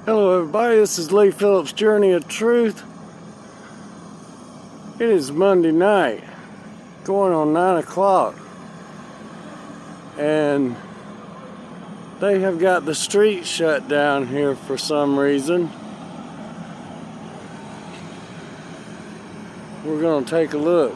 Hello everybody, this is Lee Phillips' Journey of Truth. It is Monday night, going on 9 o'clock, and they have got the street shut down here for some reason. We're going to take a look.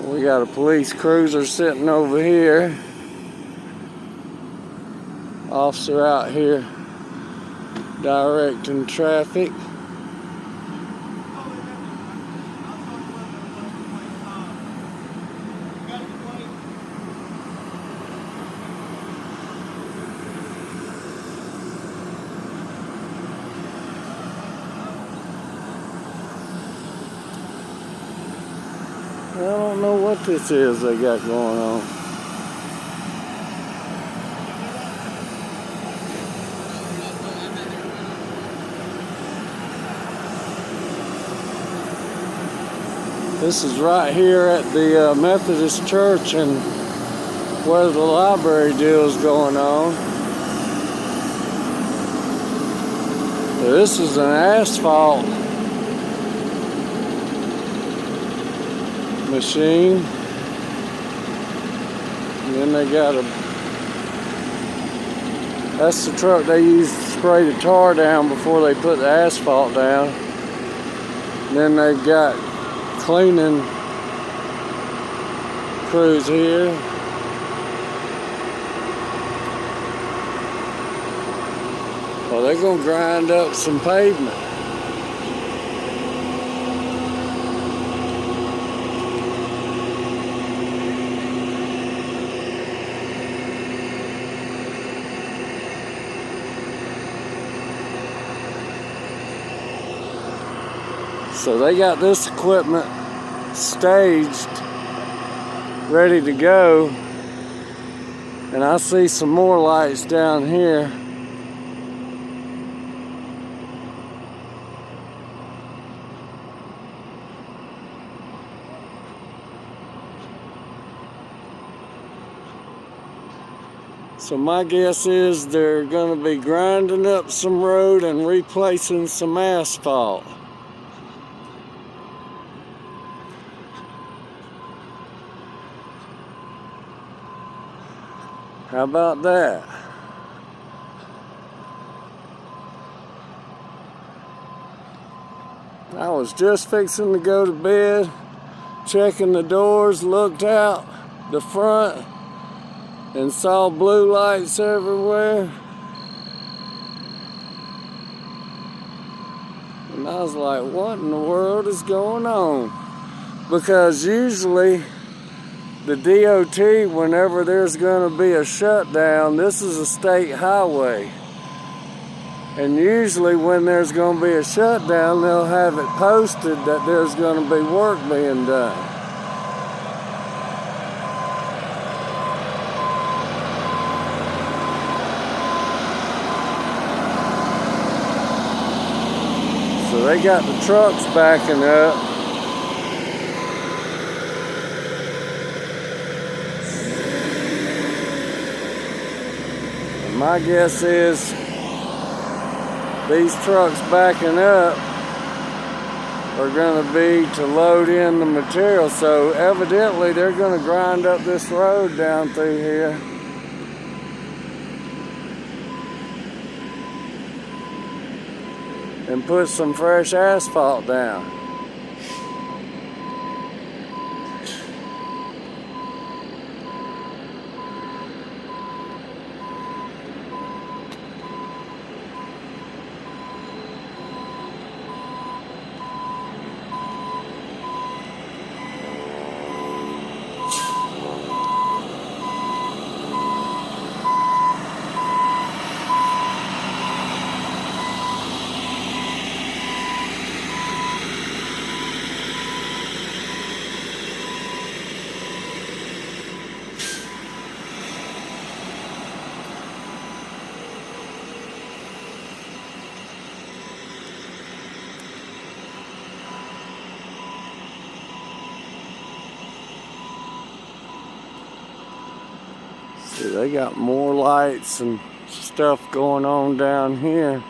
We got a police cruiser sitting over here. Officer out here directing traffic. I don't know what this is they got going on. This is right here at the Methodist Church and where the library deal is going on. So this is an asphalt machine, and then they got that's the truck they use to spray the tar down before they put the asphalt down. And then they've got cleaning crews here. Well, they're gonna grind up some pavement. So they got this equipment staged, ready to go, and I see some more lights down here. So my guess is they're going to be grinding up some road and replacing some asphalt. How about that? I was just fixing to go to bed, checking the doors, looked out the front, and saw blue lights everywhere. And I was like, what in the world is going on? Because usually the DOT, whenever there's going to be a shutdown, this is a state highway. And usually when there's going to be a shutdown, they'll have it posted that there's going to be work being done. So they got the trucks backing up. My guess is these trucks backing up are going to be to load in the material. So evidently they're going to grind up this road down through here. And put some fresh asphalt down. Yeah, they got more lights and stuff going on down here.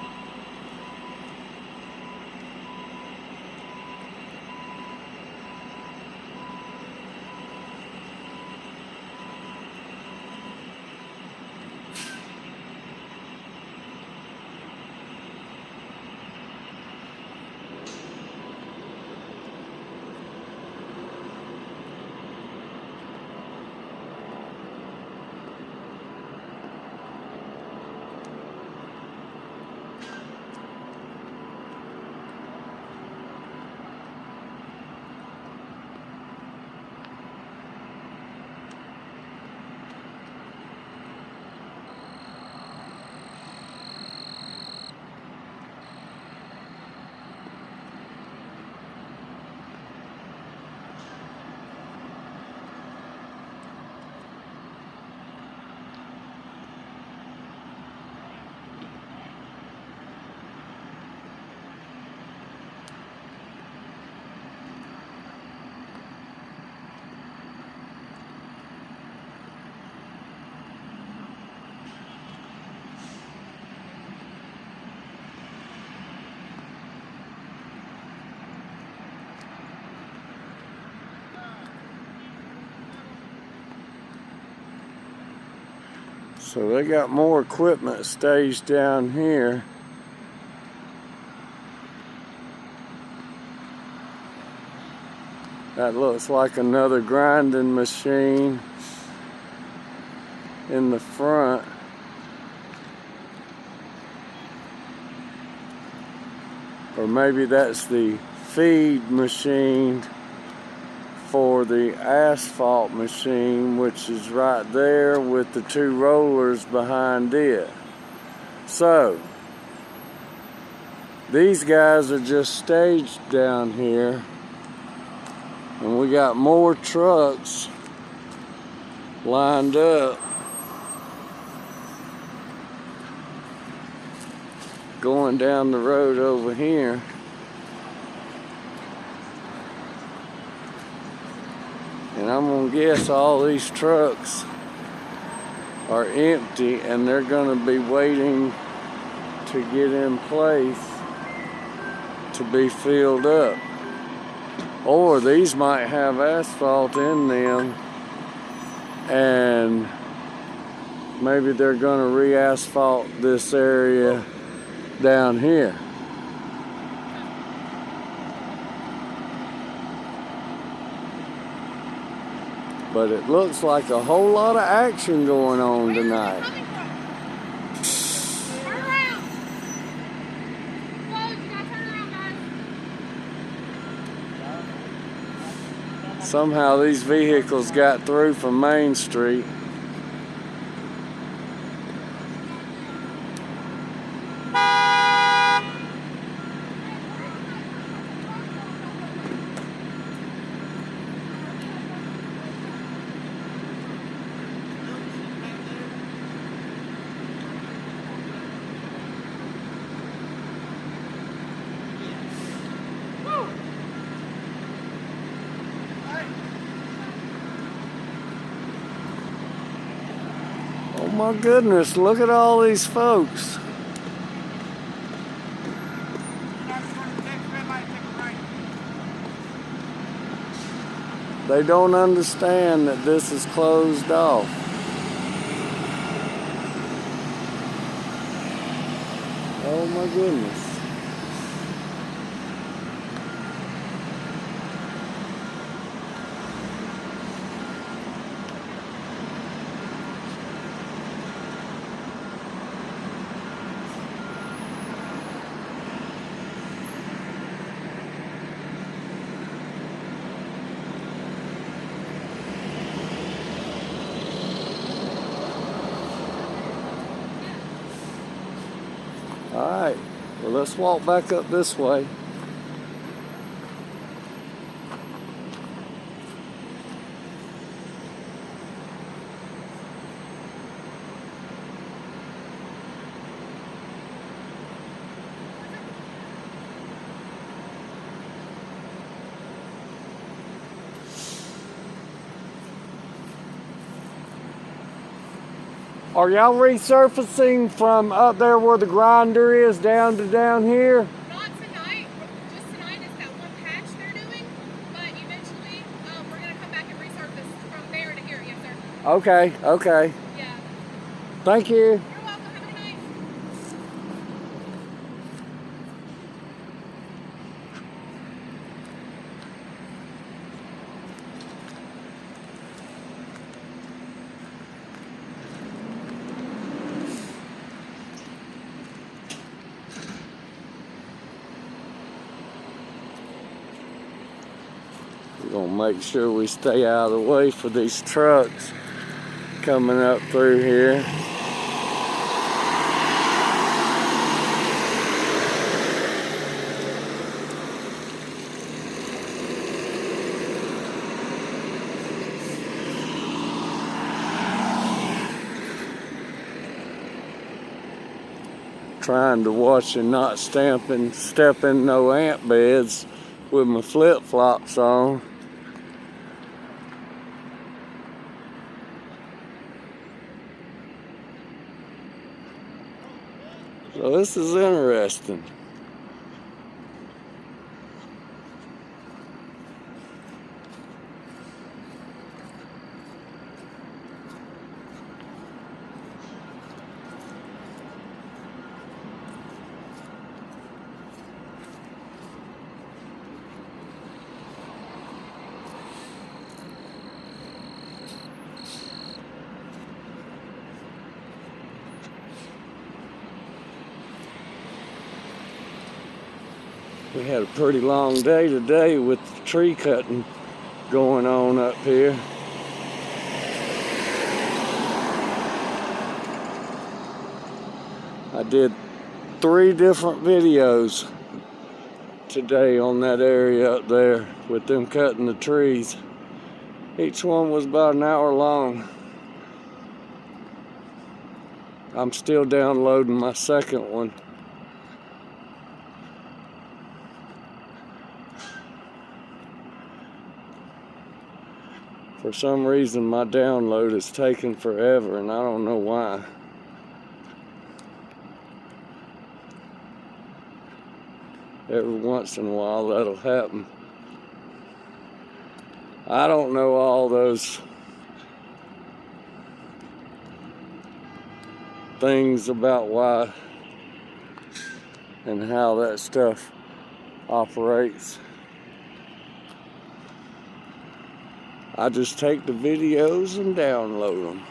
So they got more equipment staged down here. That looks like another grinding machine in the front. Or maybe that's the feed machine for the asphalt machine, which is right there with the two rollers behind it. So these guys are just staged down here, and we got more trucks lined up going down the road over here. And I'm gonna guess all these trucks are empty and they're gonna be waiting to get in place to be filled up. Or these might have asphalt in them and maybe they're gonna re-asphalt this area down here. But it looks like a whole lot of action going on tonight. Turn around. Whoa, you gotta turn around, guys. Somehow these vehicles got through from Main Street. Oh my goodness, look at all these folks. They don't understand that this is closed off. Oh my goodness. All right, well, let's walk back up this way. Are y'all resurfacing from up there where the grinder is down to down here? Not tonight. Just tonight is that one patch they're doing. But eventually, we're going to come back and resurface from there to here. Yes, sir. Okay, okay. Yeah. Thank you. You're welcome. Have a good night. We're gonna make sure we stay out of the way for these trucks coming up through here. Trying to watch and not step in no ant beds with my flip-flops on. So this is interesting. We had a pretty long day today with the tree cutting going on up here. I did 3 different videos today on that area up there with them cutting the trees. Each one was about an hour long. I'm still downloading my second one. For some reason, my download is taking forever, and I don't know why. Every once in a while, that'll happen. I don't know all those things about why and how that stuff operates. I just take the videos and download them.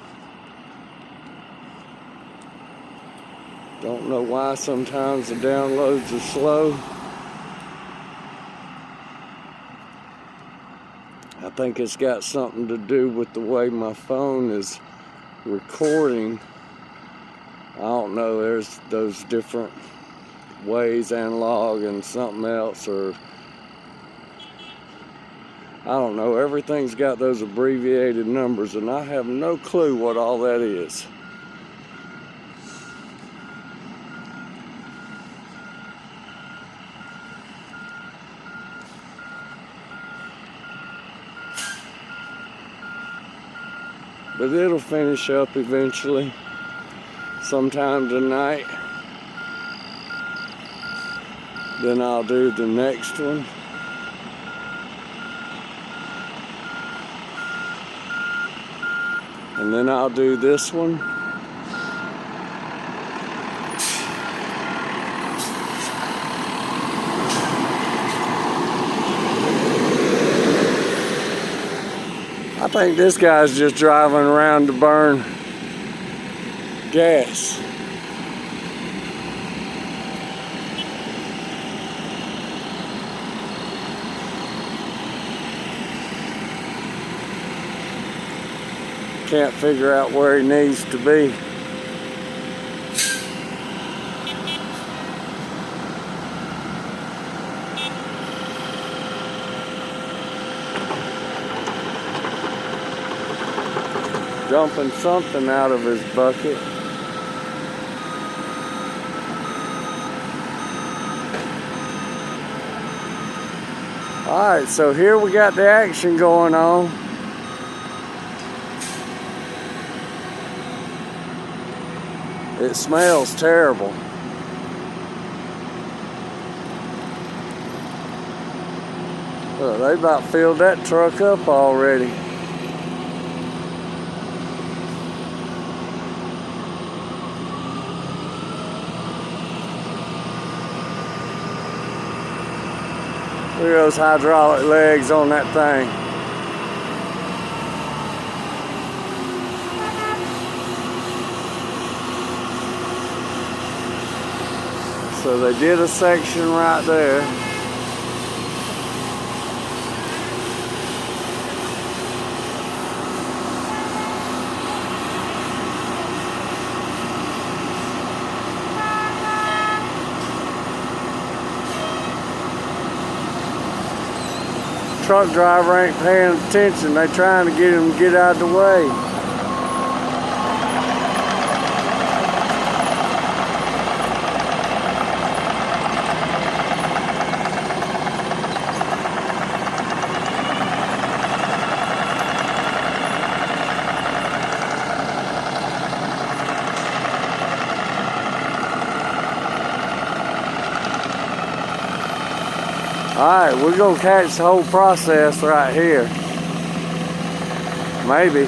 Don't know why sometimes the downloads are slow. I think it's got something to do with the way my phone is recording. I don't know, there's those different ways, analog and something else, or I don't know, everything's got those abbreviated numbers, and I have no clue what all that is. But it'll finish up eventually, sometime tonight. Then I'll do the next one. And then I'll do this one. I think this guy's just driving around to burn gas. Can't figure out where he needs to be. Dumping something out of his bucket. Alright, so here we got the action going on. It smells terrible. Look, they about filled that truck up already. Look at those hydraulic legs on that thing. So they did a section right there. Truck driver ain't paying attention. They trying to get him to get out of the way. Alright, we're gonna catch the whole process right here. Maybe.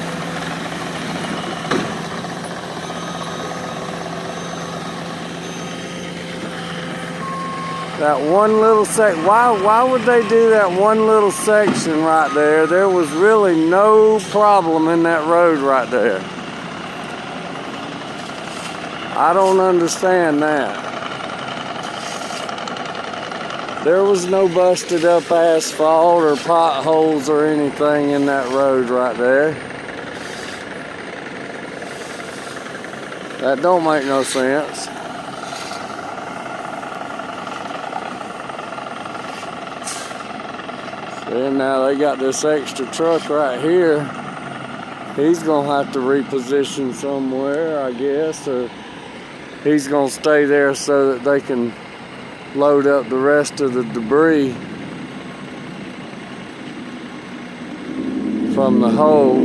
That one little why would they do that one little section right there? There was really no problem in that road right there. I don't understand that. There was no busted up asphalt or potholes or anything in that road right there. That don't make no sense. And now they got this extra truck right here. He's gonna have to reposition somewhere, I guess, or he's gonna stay there so that they can load up the rest of the debris from the hole.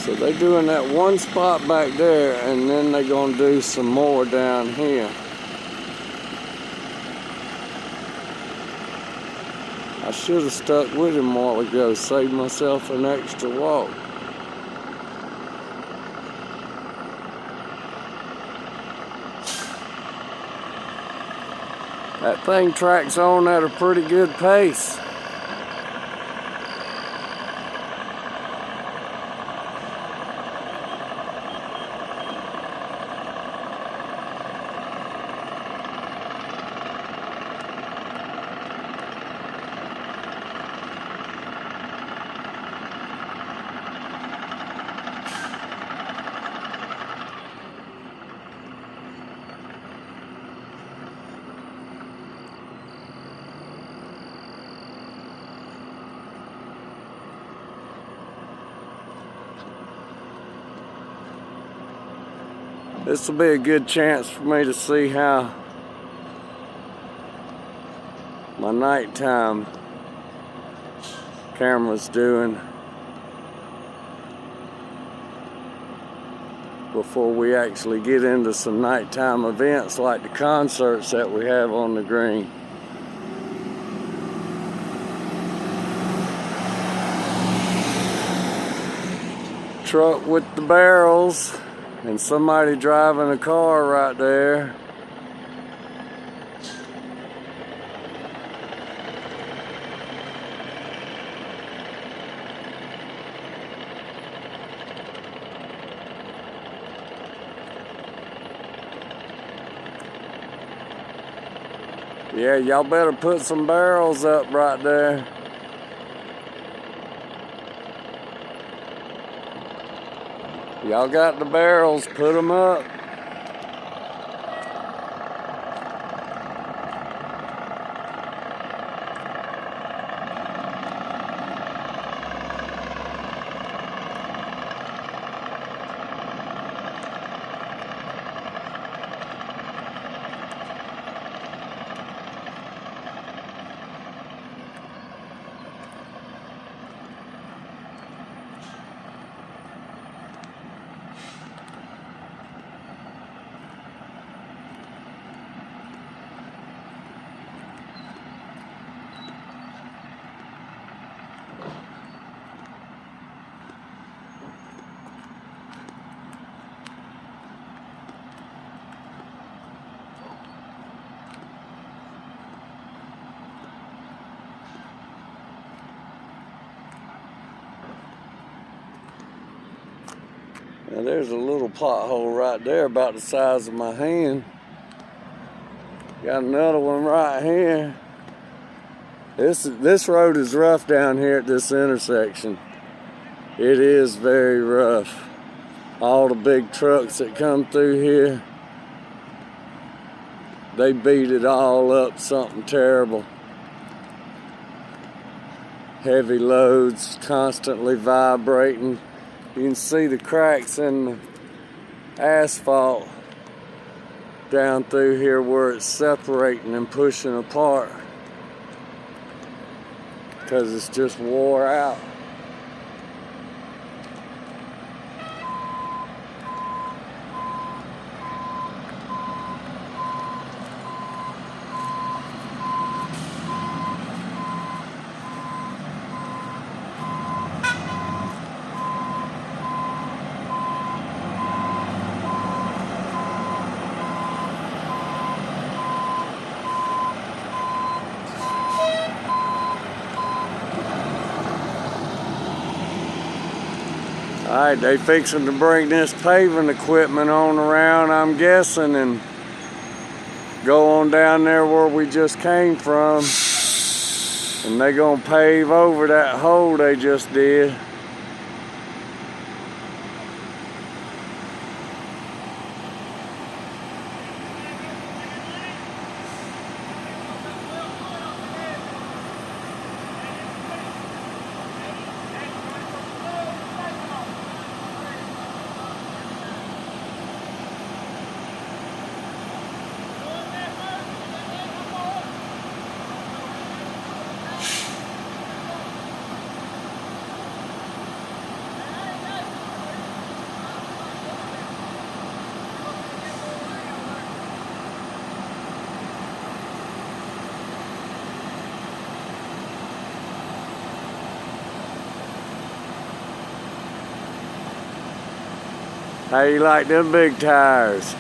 So they're doing that one spot back there, and then they're gonna do some more down here. I should have stuck with him a while ago, saved myself an extra walk. That thing tracks on at a pretty good pace. This will be a good chance for me to see how my nighttime camera's doing before we actually get into some nighttime events like the concerts that we have on the green. Truck with the barrels and somebody driving a car right there. Yeah, y'all better put some barrels up right there. Y'all got the barrels, put them up. Now there's a little pothole right there about the size of my hand. Got another one right here. This road is rough down here at this intersection. It is very rough. All the big trucks that come through here, they beat it all up, something terrible. Heavy loads, constantly vibrating. You can see the cracks in the asphalt down through here where it's separating and pushing apart because it's just wore out. Alright, they fixing to bring this paving equipment on around, I'm guessing, and go on down there where we just came from. And they gonna pave over that hole they just did. How you like them big tires?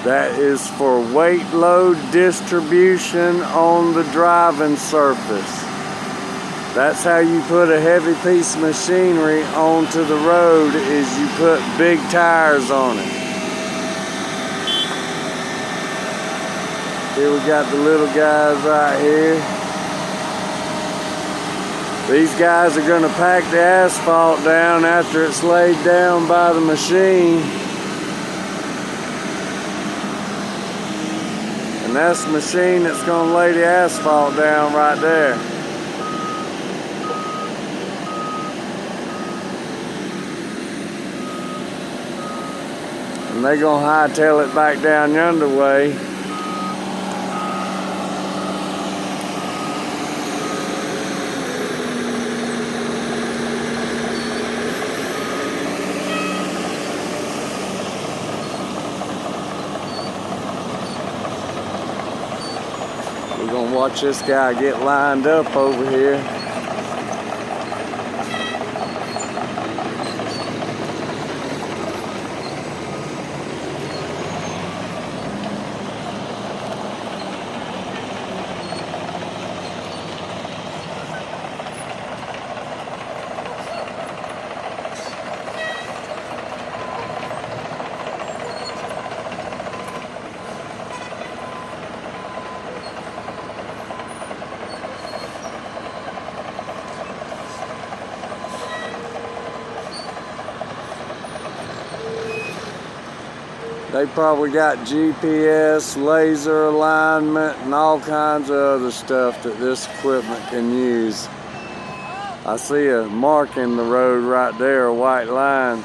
That is for weight load distribution on the driving surface. That's how you put a heavy piece of machinery onto the road, is you put big tires on it. Here we got the little guys right here. These guys are going to pack the asphalt down after it's laid down by the machine. And that's the machine that's going to lay the asphalt down right there. And they're going to hightail it back down yonder way. We're gonna watch this guy get lined up over here. They probably got GPS, laser alignment, and all kinds of other stuff that this equipment can use. I see a mark in the road right there, a white line.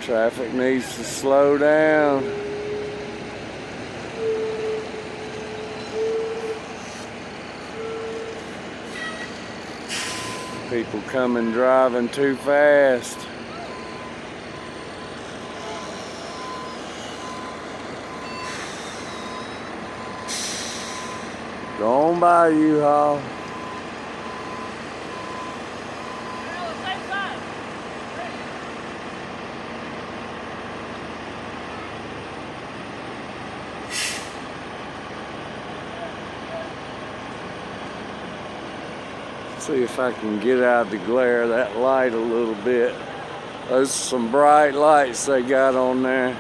Traffic needs to slow down. People coming driving too fast. Go on by, U-Haul. See if I can get out of the glare of that light a little bit. Those are some bright lights they got on there.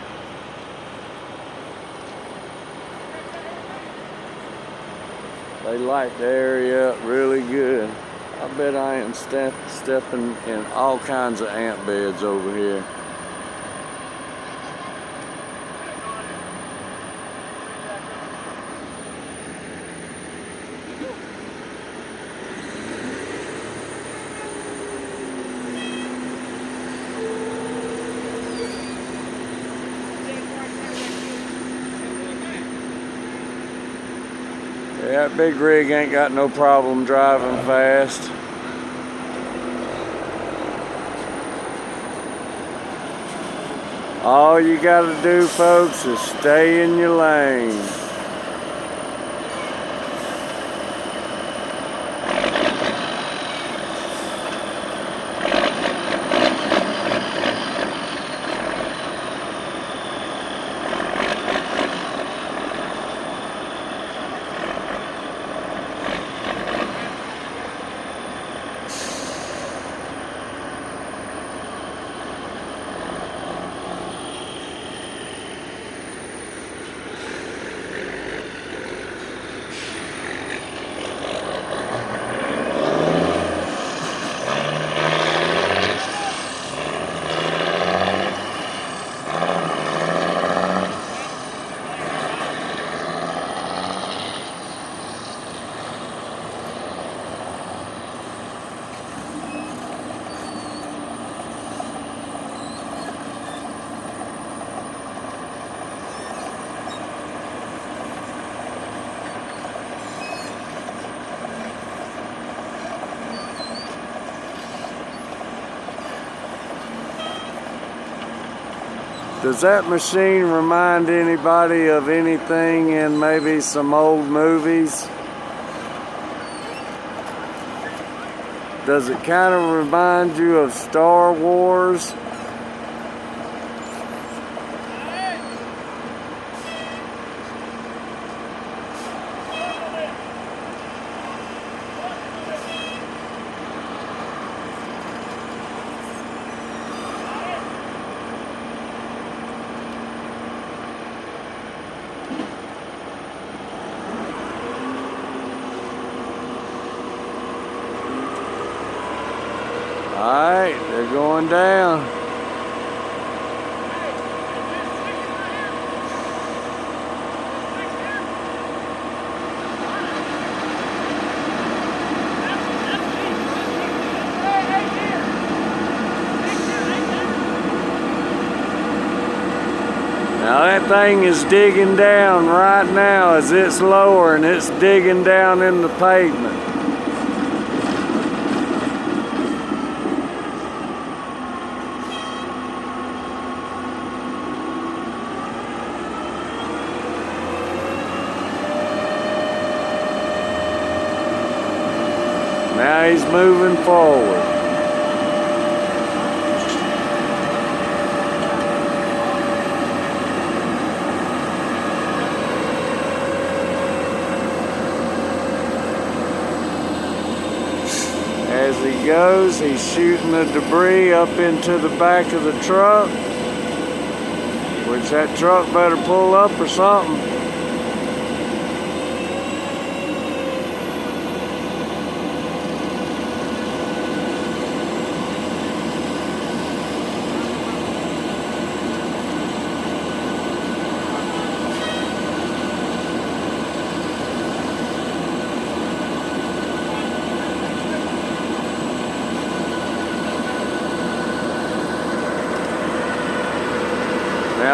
They light the area up really good. I bet I am stepping in all kinds of ant beds over here. Yeah, that big rig ain't got no problem driving fast. All you gotta do, folks, is stay in your lane. Does that machine remind anybody of anything in maybe some old movies? Does it kind of remind you of Star Wars? Alright, they're going down. Now that thing is digging down right now as it's lowering. It's digging down in the pavement. Now he's moving forward. As he goes, he's shooting the debris up into the back of the truck, which that truck better pull up or something.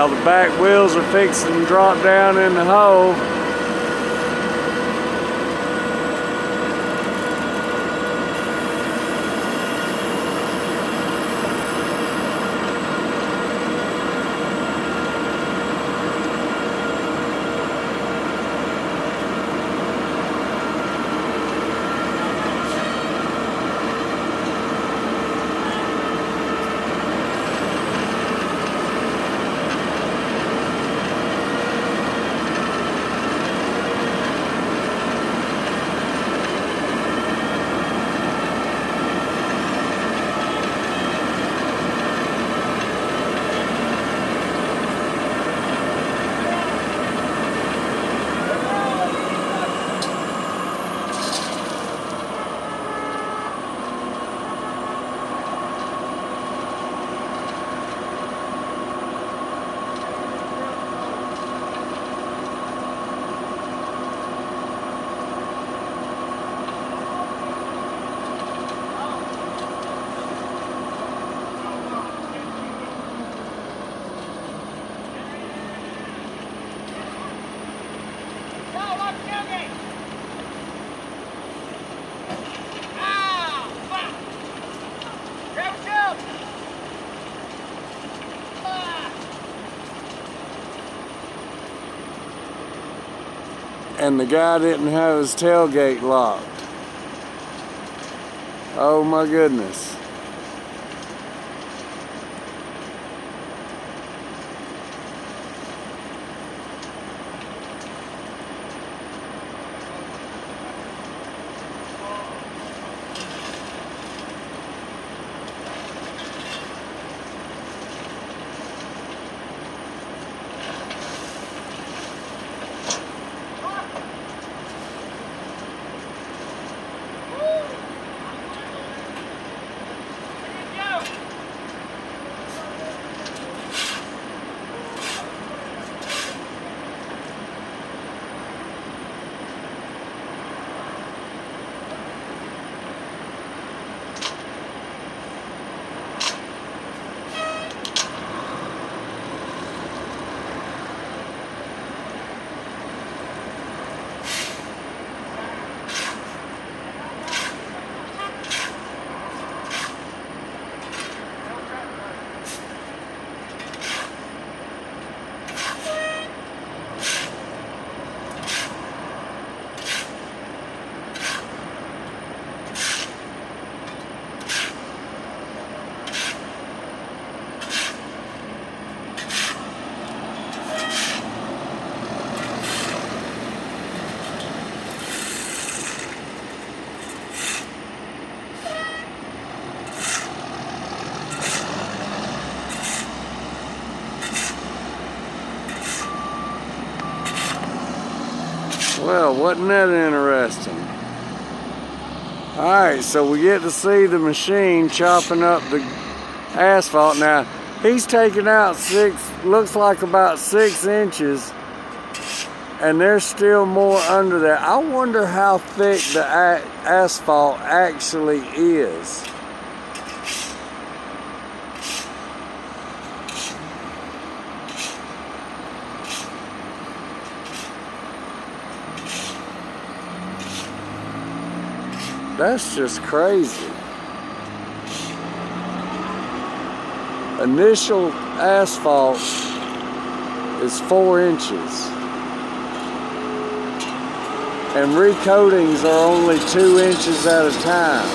now. The back wheels are fixing to drop down in the hole. And the guy didn't have his tailgate locked. Oh my goodness. Well, wasn't that interesting? Alright, so we get to see the machine chopping up the asphalt. Now, he's taking out looks like about 6 inches, and there's still more under there. I wonder how thick the asphalt actually is. That's just crazy. Initial asphalt is 4 inches. And recoatings are only 2 inches at a time.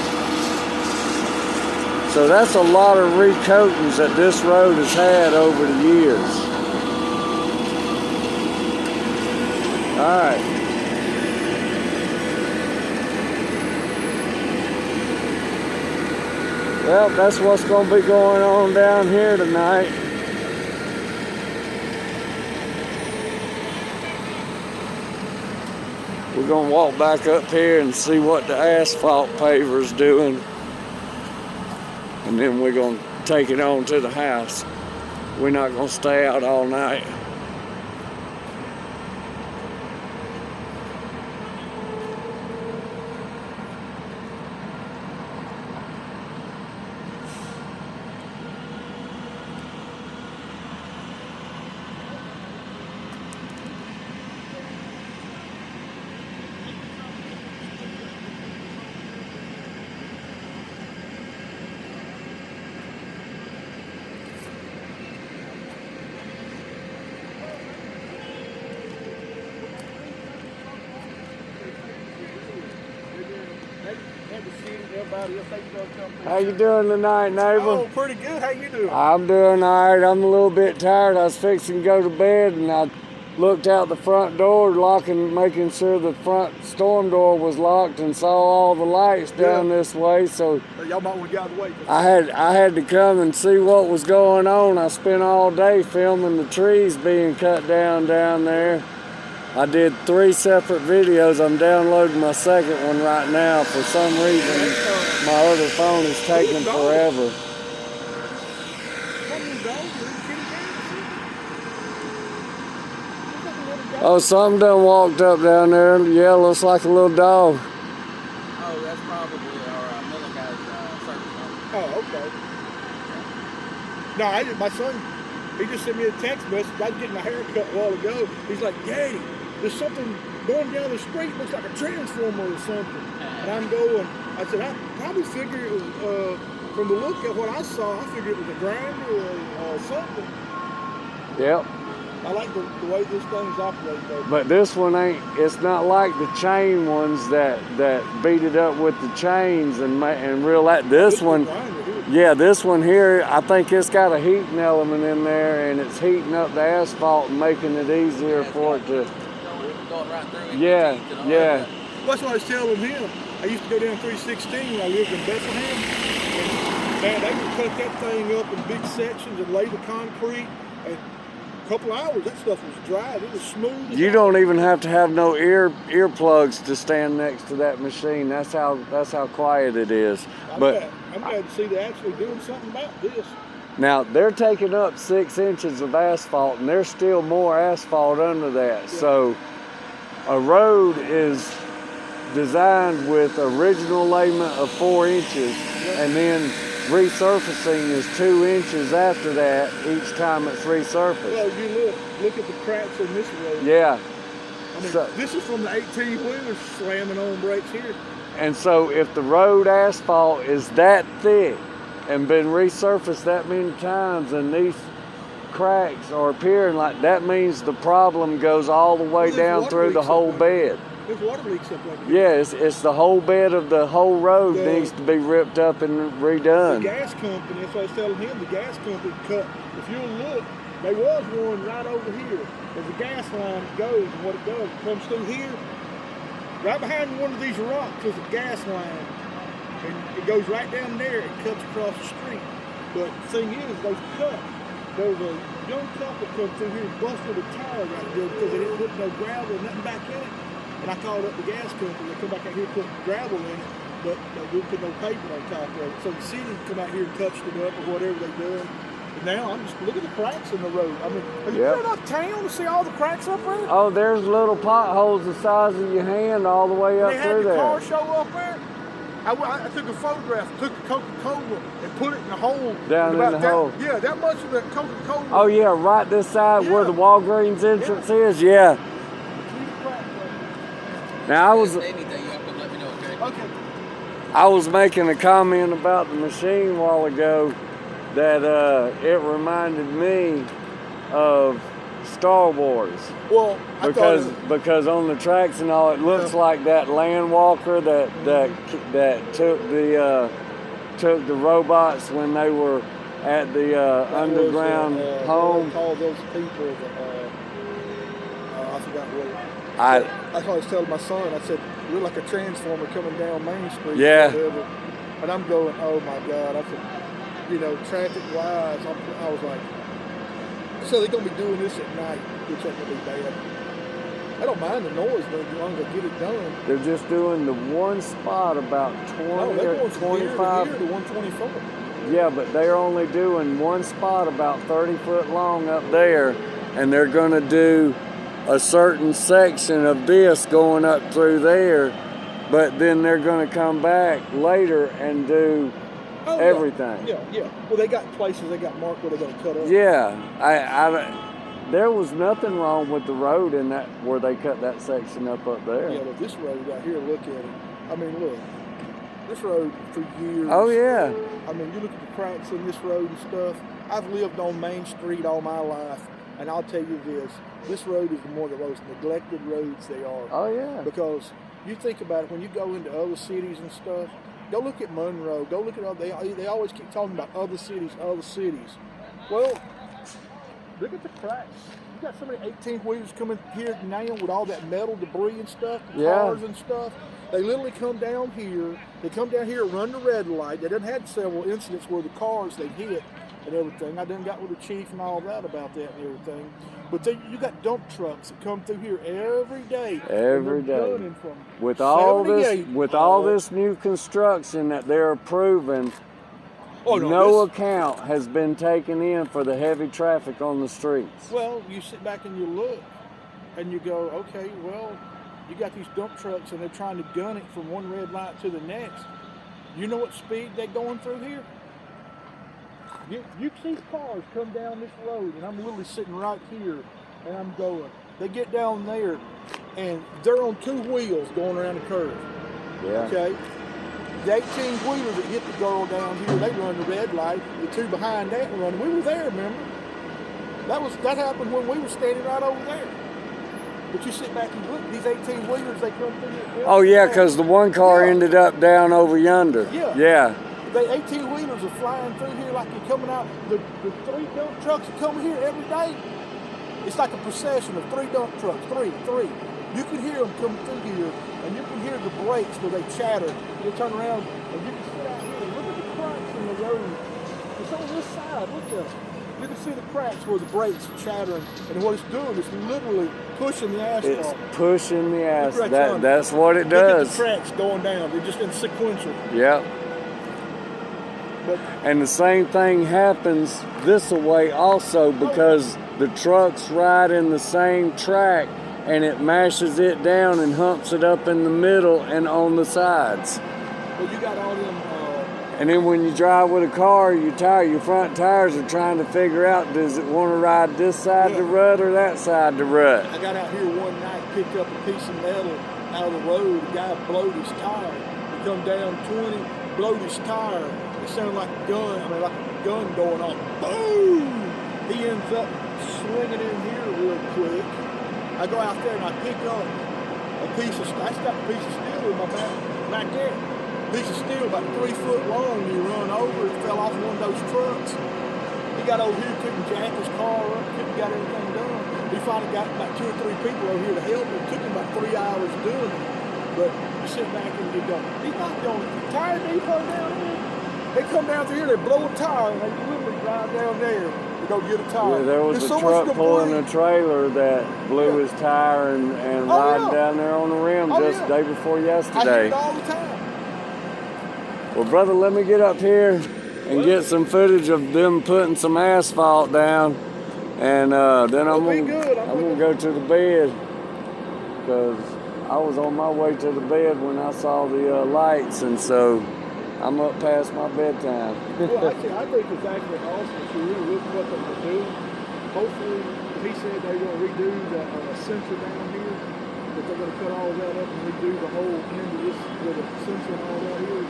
So that's a lot of recoatings that this road has had over the years. All right. Well, that's what's going to be going on down here tonight. We're going to walk back up here and see what the asphalt paver's doing. And then we're going to take it on to the house. We're not going to stay out all night. city and everybody else. How you doing, come through? How you doing tonight, neighbor? Oh, pretty good. How you doing? I'm doing all right. I'm a little bit tired. I was fixing to go to bed, and I looked out the front door, making sure the front storm door was locked, and saw all the lights down this way. So y'all might want to get out of the way. I had to come and see what was going on. I spent all day filming the trees being cut down there. I did 3 separate videos. I'm downloading my second one right now. For some reason, my other phone is taking forever. Oh, something done walked up down there. Yeah, looks like a little dog. Oh, that's probably our Miller guy's service dog. Oh, okay. No, my son, he just sent me a text message. I was getting my hair cut a while ago. He's like, Daddy, there's something going down the street. Looks like a transformer or something. And I'm going, I said, I probably figured it was, from the look at what I saw, I figured it was a grinder or something. Yep. I like the way this thing's operating though. But this one it's not like the chain ones that beat it up with the chains and reel that. This one, yeah, this one here, I think it's got a heating element in there, and it's heating up the asphalt and making it easier for it to. Going right through it. Yeah. Well, that's what I was telling him. I used to go down 316 when I lived in Bethlehem. And, man, they would cut that thing up in big sections and lay the concrete. And a couple hours, that stuff was dry. It was smooth. You don't even have to have no earplugs to stand next to that machine. That's how quiet it is. I'm But glad to see they're actually doing something about this. now they're taking up 6 inches of asphalt, and there's still more asphalt under that. Yeah. So a road is designed with original layment of 4 inches, and then resurfacing is 2 inches after that each time it's resurfaced. Well, you look at the cracks on this road. Yeah. I mean, So, this is from the 18-wheelers slamming on brakes here. and so if the road asphalt is that thick and been resurfaced that many times, and these cracks are appearing, like that means the problem goes all the way down through the whole bed. There's water leaks up like this. Yeah, it's the whole bed of the whole road needs to be ripped up and redone. The gas company, that's what I was telling him, the gas company cut, if you'll look, there was one right over here. There's a gas line that goes, and what it does, it comes through here, right behind one of these rocks is a gas line. And it goes right down there, it cuts across the street. But the thing is, those cuts, there was a young couple come through here and busted a tire right there because they didn't put no gravel or nothing back in it. And I called up the gas company. They come back out here and put gravel in it, but they didn't put no paper on top of it. So the city come out here and touched it up or whatever they done. And now I'm just, look at the cracks in the road. I mean, have you been uptown to see all the cracks up there? Oh, there's little potholes the size of your hand all the way up through there. They had the car show up there. I took a photograph, took the Coca-Cola and put it in the hole. Down in the hole. Yeah, that much of the Coca-Cola. Oh yeah, right this side where the Walgreens entrance is. Yeah. Now I was making a comment about the machine a while ago that it reminded me of Star Wars. Well, because on the tracks and all, it looks like that Land Walker that took the robots when they were at the underground home. Call those people. I forgot what. That's what I was telling my son. I said, "We're like a transformer coming down Main Street." Yeah. Whatever. And I'm going, "Oh my God!" I said, traffic-wise, I was like, so they're gonna be doing this at night, which ain't gonna be bad. I don't mind the noise, but as long as I get it done. They're just doing the one spot about 20 or 25. Here to 124. Yeah, but they're only doing one spot about 30 foot long up there, and they're gonna do a certain section of this going up through there, but then they're going to come back later and do everything. Yeah. Well, they got places they got marked where they're going to cut up. Yeah, there was nothing wrong with the road in that where they cut that section up there. Yeah, but this road right here, look at it. I mean, look, this road for years. Oh yeah. I mean, you look at the cracks in this road and stuff. I've lived on Main Street all my life, and I'll tell you this road is one of the most neglected roads they are. Oh yeah. Because you think about it, when you go into other cities and stuff, Go look at Monroe. Go look at all. They always keep talking about other cities, other cities. Well, look at the cracks. You got so many 18-wheelers coming here now with all that metal debris and stuff, cars and stuff. They literally come down here. They come down here, run the red light. They done had several incidents where the cars they hit and everything. I done got with the chief and all that about that and everything. But you got dump trucks that come through here every day. Every day. With all this new construction that they're approving, no account has been taken in for the heavy traffic on the streets. Well, you sit back and you look and you go, okay, well, you got these dump trucks and they're trying to gun it from one red light to the next. You know what speed they're going through here? You see cars come down this road, and I'm literally sitting right here, and I'm going. They get down there, and they're on 2 wheels going around the curve. Yeah. Okay? The 18-wheelers that hit the girl down here, they run the red light. The 2 behind that run. We were there, remember? That happened when we were standing right over there. But you sit back and look, these 18-wheelers, they come through here. Oh, yeah, because the one car ended up down over yonder. Yeah. The 18-wheelers are flying through here like they're coming out. The 3 dump trucks are coming here every day. It's like a procession of 3 dump trucks, three. You can hear them coming through here, and you can hear the brakes where they chatter. You turn around, and you can sit out here and look at the cracks in the road. It's on this side, look at it. You can see the cracks where the brakes are chattering, and what it's doing is literally pushing the asphalt. It's pushing the asphalt. That's what it does. Look at the cracks going down. They're just in sequential. Yep. And the same thing happens this way also because the trucks ride in the same track and it mashes it down and humps it up in the middle and on the sides. Well, you got all them. And then when you drive with a car, your front tires are trying to figure out, does it want to ride this side the rut or that side the rut? I got out here one night, picked up a piece of metal out of the road. The guy blowed his tire. He come down 20, blowed his tire. It sounded like a gun going off. Boom! He ends up swinging in here real quick. I go out there and I pick up a piece of steel. I got a piece of steel in my back there. Piece of steel about 3 foot long. You run over, it fell off one of those trucks. He got over here, couldn't jack his car up, couldn't get everything done. He finally got about 2 or 3 people over here to help him. It took him about 3 hours doing it. But you sit back and you go, he's not going to tire depot down here. They come down through here, they blow a tire, and they literally drive down there to go get a tire. Yeah, there was a truck pulling a trailer that blew his tire and riding down there on the rim just the day before yesterday. I hear it all the time. Well, brother, let me get up here and get some footage of them putting some asphalt down, and then I'm gonna go to the bed because I was on my way to the bed when I saw the lights, and so I'm up past my bedtime. Well, I think it's actually awesome to really look at what they're going to do. Hopefully, he said they're going to redo the sensor down here, that they're going to cut all that up and redo the whole end of this where the sensor and all that is.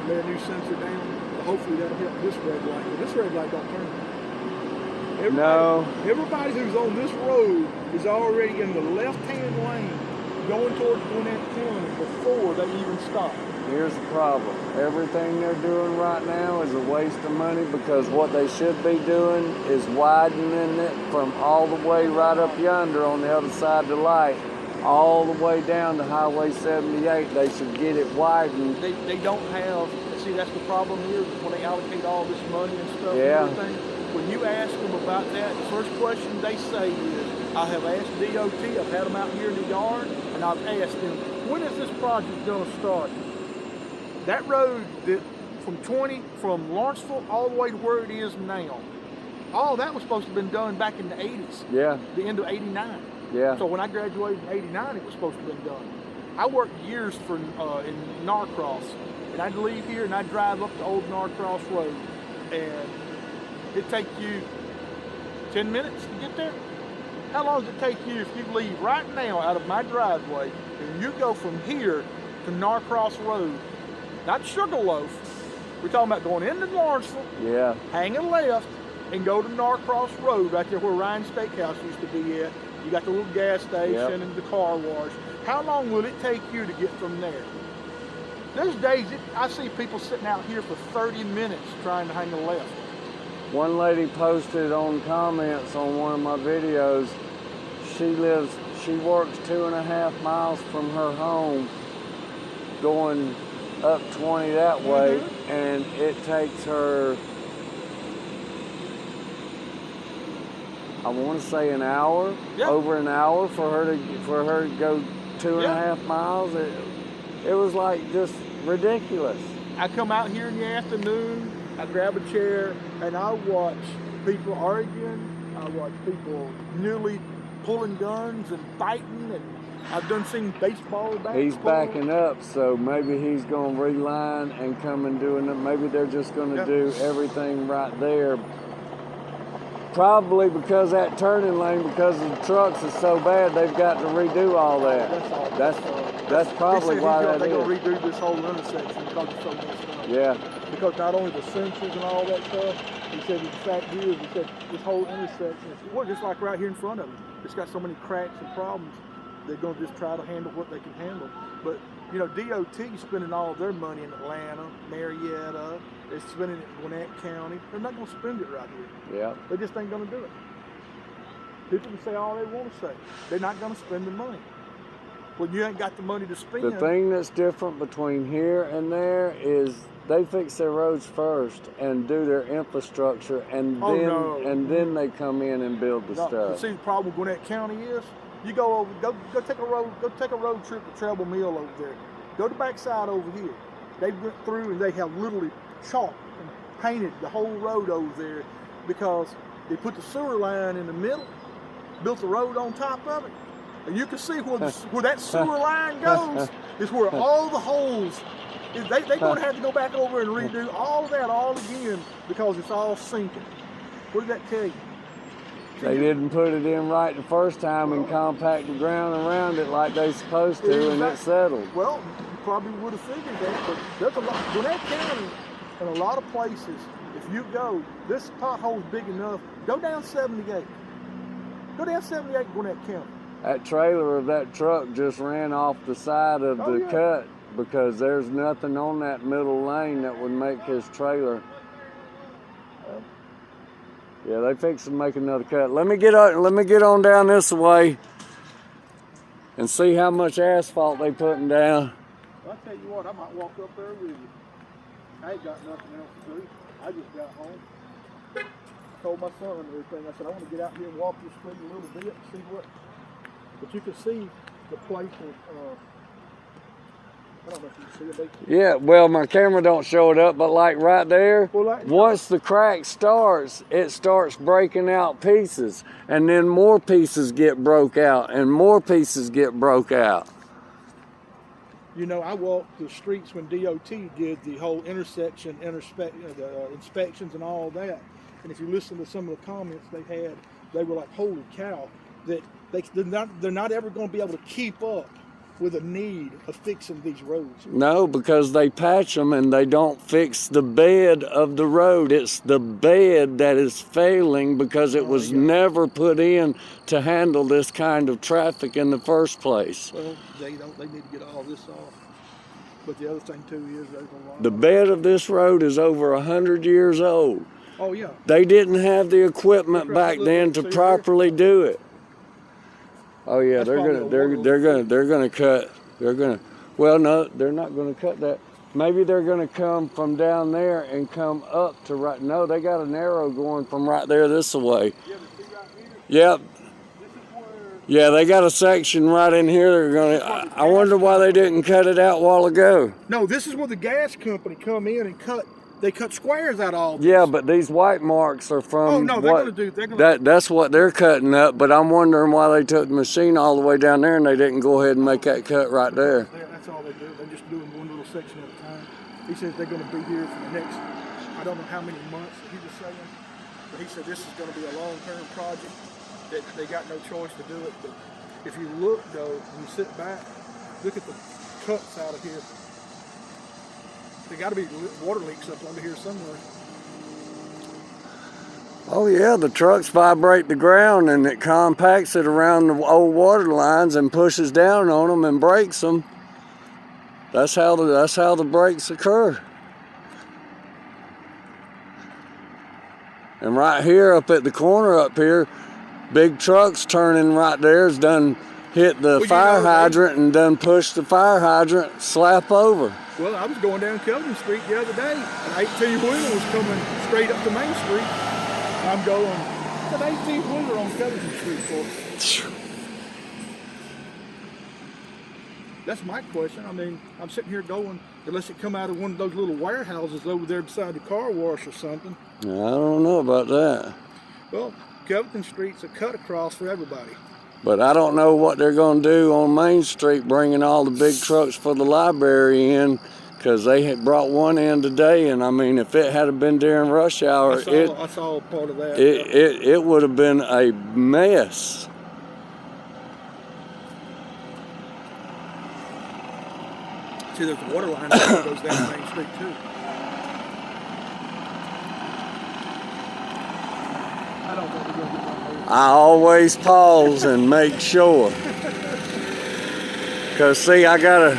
Lay a new sensor down. Hopefully that'll help this red light. But this red light don't turn. Everybody who's on this road is already in the left-hand lane going towards Gwinnett County before they even stop. Here's the problem. Everything they're doing right now is a waste of money because what they should be doing is widening it from all the way right up yonder on the other side of the light all the way down to Highway 78. They should get it widened. They don't have, see, that's the problem here, when they allocate all this money and stuff and everything. When you ask them about that, the first question they say is, I have asked DOT, I've had them out here in the yard, and I've asked them, when is this project going to start? That road that from Lawrenceville all the way to where it is now, all that was supposed to have been done back in the 80s. Yeah. The end of 89. Yeah. So when I graduated in 89, it was supposed to have been done. I worked years in Norcross, and I'd leave here and I'd drive up the old Norcross Road, and it'd take you 10 minutes to get there. How long does it take you if you leave right now out of my driveway and you go from here to Norcross Road? Not Sugarloaf. We're talking about going into Lawrenceville, hang a left, and go to Norcross Road, right there where Ryan's Steakhouse used to be at. You got the little gas station and the car wash. How long will it take you to get from there? There's days I see people sitting out here for 30 minutes trying to hang a left. One lady posted on comments on one of my videos, she works 2.5 miles from her home going up 20 that way, and it takes her, I want to say an hour, over an hour for her to go 2.5 miles. It was like just ridiculous. I come out here in the afternoon, I grab a chair, and I watch people arguing. I watch people nearly pulling guns and fighting, and I've done seen baseball bats. He's backing up, so maybe he's going to reline and come and doing it. Maybe they're just going to do everything right there. Probably because that turning lane, because the trucks is so bad, they've got to redo all that. That's probably why that is. They're going to redo this whole intersection because it's so messed up. Yeah. Because not only the sensors and all that stuff, he said the fact is, he said this whole intersection is, well, just like right here in front of him. It's got so many cracks and problems. They're going to just try to handle what they can handle. But, you know, DOT is spending all their money in Atlanta, Marietta, they're spending it in Gwinnett County. They're not going to spend it right here. Yeah. They just ain't going to do it. People can say all they want to say. They're not going to spend the money. Well, you ain't got the money to spend. The thing that's different between here and there is they fix their roads first and do their infrastructure, and then they come in and build the stuff. See, the problem with Gwinnett County is you go take a road trip to Treble Mill over there. Go to the backside over here. They went through and they have literally chalked and painted the whole road over there because they put the sewer line in the middle, built the road on top of it. And you can see where that sewer line goes is where all the holes, they're going to have to go back over and redo all that all again because it's all sinking. What did that tell you? They didn't put it in right the first time and compact the ground around it like they supposed to, and it settled. Well, you probably would have figured that, but there's a lot, Gwinnett County, in a lot of places, if you go, this pothole's big enough, go down 78. Go down 78 Gwinnett County. That trailer of that truck just ran off the side of the cut because there's nothing on that middle lane that would make his trailer. Yeah, they fixed to make another cut. Let me get on down this way and see how much asphalt they putting down. Well, I tell you what, I might walk up there with you. I ain't got nothing else to do. I just got home. I told my son and everything. I said I want to get out here and walk this street a little bit and see what. But you can see the place of, I don't know if you can see it. Yeah, well, my camera don't show it up, but like right there, once the crack starts, it starts breaking out pieces, and then more pieces get broke out, and more pieces get broke out. You know, I walked the streets when DOT did the whole intersection inspections and all that, and if you listen to some of the comments they had, they were like, holy cow, that they're not ever going to be able to keep up with the need of fixing these roads. No, because they patch them and they don't fix the bed of the road. It's the bed that is failing because it was never put in to handle this kind of traffic in the first place. Well, they need to get all this off. But the other thing too is there's a lot. The bed of this road is over 100 years old. Oh yeah. They didn't have the equipment back then to properly do it. Oh yeah, they're gonna cut. Well, no, they're not gonna cut that. Maybe they're gonna come from down there and come up to right. No, they got an arrow going from right there this way. Yeah, but see right here? Yep. This is where. Yeah, they got a section right in here. They're gonna. I wonder why they didn't cut it out a while ago. No, this is where the gas company come in and cut. They cut squares out all this. Yeah, but these white marks are from. Oh no, That's what they're cutting up. But I'm wondering why they took the machine all the way down there and they didn't go ahead and make that cut right there. That's all they do. They're just doing one little section at a time. He says they're going to be here for the next, I don't know how many months he was saying, but he said this is going to be a long-term project. That they got no choice to do it. But if you look though, when you sit back, look at the cuts out of here. There got to be water leaks up under here somewhere. Oh yeah, the trucks vibrate the ground and it compacts it around the old water lines and pushes down on them and breaks them. That's how the breaks occur. And right here, up at the corner up here, big trucks turning right there has done hit the fire hydrant and done pushed the fire hydrant slap over. Well, I was going down Kelvin Street the other day, an 18-wheeler was coming straight up to Main Street. I'm going, what's an 18-wheeler on Kelvin Street for? That's my question. I mean, I'm sitting here going, unless it come out of one of those little warehouses over there beside the car wash or something. I don't know about that. Well, Kelvin Street's a cut across for everybody. But I don't know what they're going to do on Main Street, bringing all the big trucks for the library in, because they had brought one in today, and I mean, if it had been during rush hour, I saw part of that. It would have been a mess. See, there's a water line that goes down Main Street too. I don't think we're going to get one over. I always pause and make sure. Because, see, I've got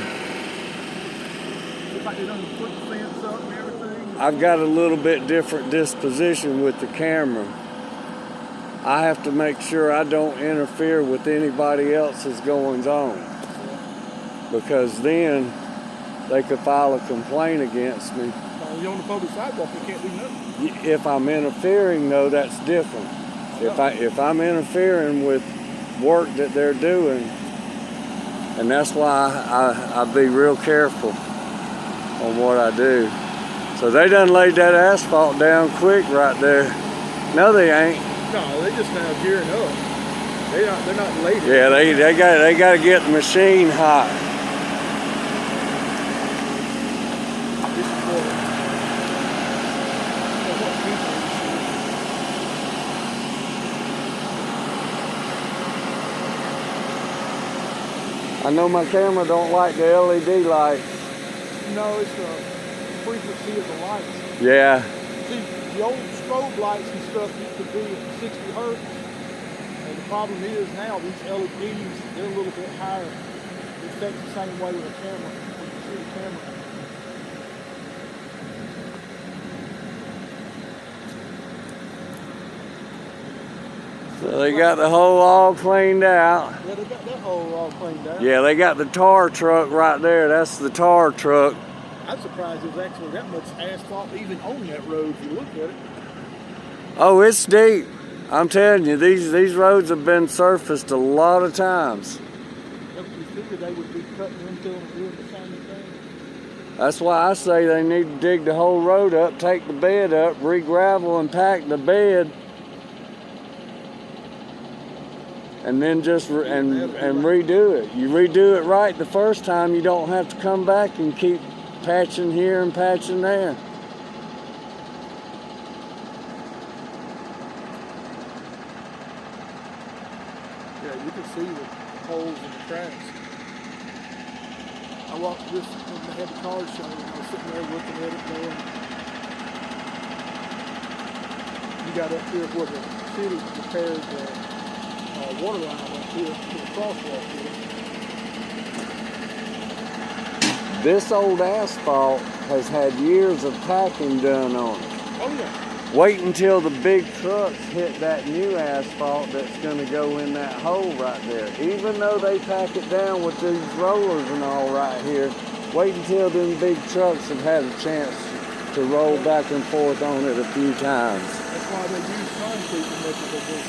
a little bit different disposition with the camera. I have to make sure I don't interfere with anybody else's goings on. Because then they could file a complaint against me. You're on the public sidewalk, you can't do nothing. If I'm interfering, though, that's different. If I'm interfering with work that they're doing, and that's why I be real careful on what I do. So they done laid that asphalt down quick right there. No, they ain't. No, they just now gearing up. They're not late. Yeah, they got to get the machine hot. I know my camera don't like the LED light. No, it's the frequency of the lights. Yeah. See, the old strobe lights and stuff used to be at 60 hertz. And the problem is now these LEDs, they're a little bit higher. It affects the same way with a camera. When you see the camera. So they got the hole all cleaned out. Yeah, they got that hole all cleaned out. Yeah, they got the tar truck right there. That's the tar truck. I'm surprised there's actually that much asphalt even on that road if you look at it. Oh, it's deep. I'm telling you, these roads have been surfaced a lot of times. You figure they would be cutting into them and doing the same thing. That's why I say they need to dig the whole road up, take the bed up, re-gravel and pack the bed, and then just and redo it. You redo it right the first time, you don't have to come back and keep patching here and patching there. Yeah, you can see the holes in the cracks. I walked this when they had the car show and I was sitting there looking at it going, you got up here where the city repaired the water line up here to the crosswalk here. This old asphalt has had years of packing done on it. Oh yeah. Wait until the big trucks hit that new asphalt that's going to go in that hole right there. Even though they pack it down with these rollers and all right here, wait until them big trucks have had a chance to roll back and forth on it a few times. That's why they use concrete as much as they do.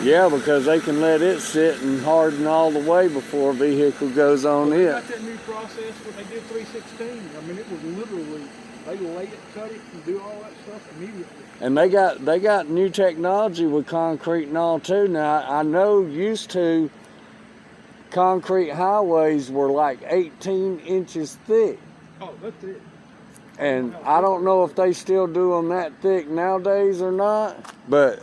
Yeah, because they can let it sit and harden all the way before a vehicle goes on They it. got that new process when they did 316. I mean, it was literally, they lay it, cut it, and do all that stuff immediately. And they got new technology with concrete and all too. Now, I know used to concrete highways were like 18 inches thick. Oh, that's it. And I don't know if they still do them that thick nowadays or not, but